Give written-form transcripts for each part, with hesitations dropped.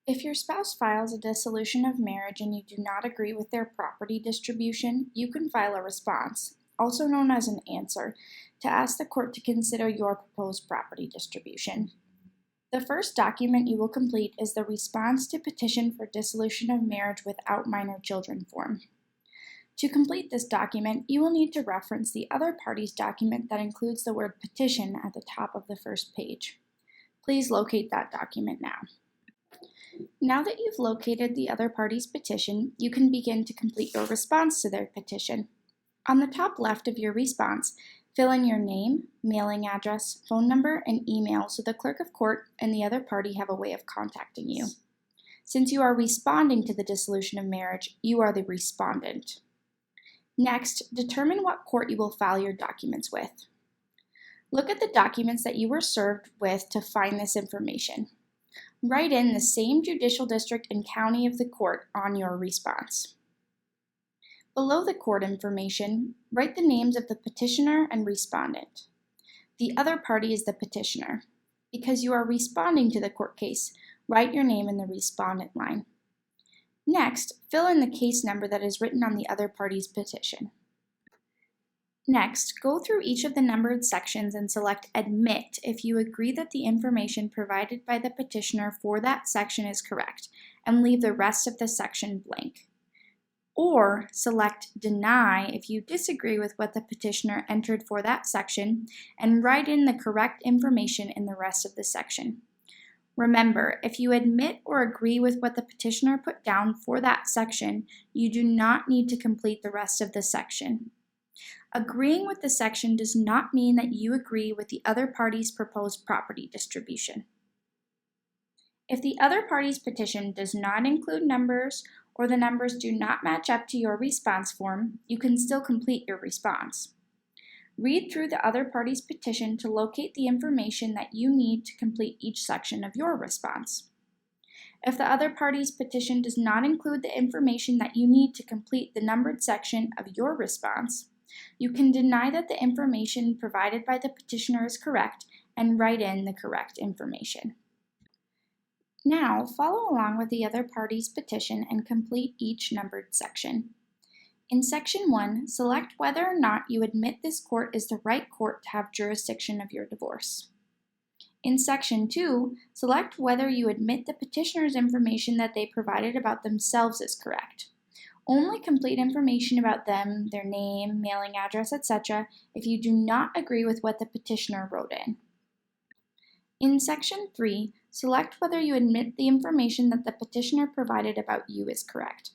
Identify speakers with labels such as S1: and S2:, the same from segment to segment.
S1: If your spouse files a dissolution of marriage and you do not agree with their property distribution, you can file a response, also known as an answer, to ask the court to consider your proposed property distribution. The first document you will complete is the Response to Petition for Dissolution of Marriage Without Minor Children form. To complete this document, you will need to reference the other party's document that includes the word petition at the top of the first page. Please locate that document now. Now that you've located the other party's petition, you can begin to complete your response to their petition. On the top left of your response, fill in your name, mailing address, phone number, and email so the clerk of court and the other party have a way of contacting you. Since you are responding to the dissolution of marriage, you are the respondent. Next, determine what court you will file your documents with. Look at the documents that you were served with to find this information. Write in the same judicial district and county of the court on your response. Below the court information, write the names of the petitioner and respondent. The other party is the petitioner. Because you are responding to the court case, write your name in the respondent line. Next, fill in the case number that is written on the other party's petition. Next, go through each of the numbered sections and select Admit if you agree that the information provided by the petitioner for that section is correct, and leave the rest of the section blank. Or select Deny if you disagree with what the petitioner entered for that section, and write in the correct information in the rest of the section. Remember, if you admit or agree with what the petitioner put down for that section, you do not need to complete the rest of the section. Agreeing with the section does not mean that you agree with the other party's proposed property distribution. If the other party's petition does not include numbers or the numbers do not match up to your response form, you can still complete your response. Read through the other party's petition to locate the information that you need to complete each section of your response. If the other party's petition does not include the information that you need to complete the numbered section of your response, you can deny that the information provided by the petitioner is correct and write in the correct information. Now, follow along with the other party's petition and complete each numbered section. In Section 1, select whether or not you admit this court is the right court to have jurisdiction of your divorce. In Section 2, select whether you admit the petitioner's information that they provided about themselves is correct. Only complete information about them, their name, mailing address, etc., if you do not agree with what the petitioner wrote in. In Section 3, select whether you admit the information that the petitioner provided about you is correct.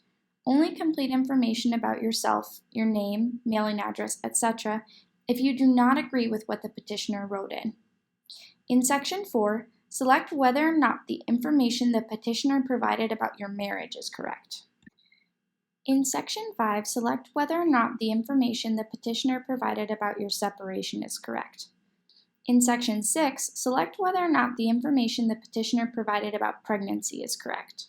S1: Only complete information about yourself, your name, mailing address, etc., if you do not agree with what the petitioner wrote in. In Section 4, select whether or not the information the petitioner provided about your marriage is correct. In Section 5, select whether or not the information the petitioner provided about your separation is correct. In Section 6, select whether or not the information the petitioner provided about pregnancy is correct.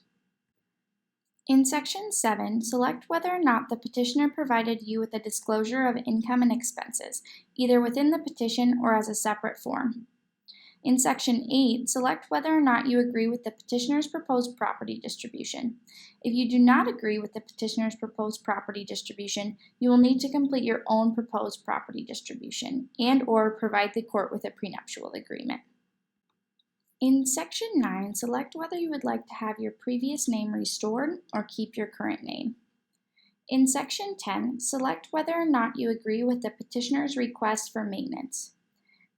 S1: In Section 7, select whether or not the petitioner provided you with a disclosure of income and expenses, either within the petition or as a separate form. In Section 8, select whether or not you agree with the petitioner's proposed property distribution. If you do not agree with the petitioner's proposed property distribution, you will need to complete your own proposed property distribution and/or provide the court with a prenuptial agreement. In Section 9, select whether you would like to have your previous name restored or keep your current name. In Section 10, select whether or not you agree with the petitioner's request for maintenance.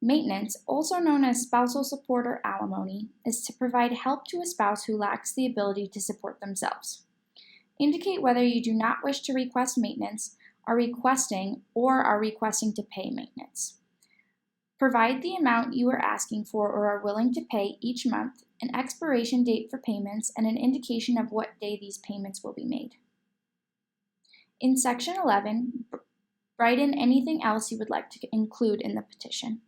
S1: Maintenance, also known as spousal support or alimony, is to provide help to a spouse who lacks the ability to support themselves. Indicate whether you do not wish to request maintenance, are requesting to pay maintenance. Provide the amount you are asking for or are willing to pay each month, an expiration date for payments, and an indication of what day these payments will be made. In Section 11, write in anything else you would like to include in the petition.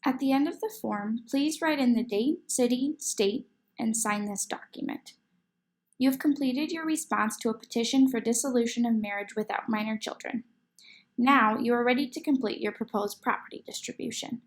S1: At the end of the form, please write in the date, city, state, and sign this document. You have completed your response to a petition for dissolution of marriage without minor children. Now you are ready to complete your proposed property distribution.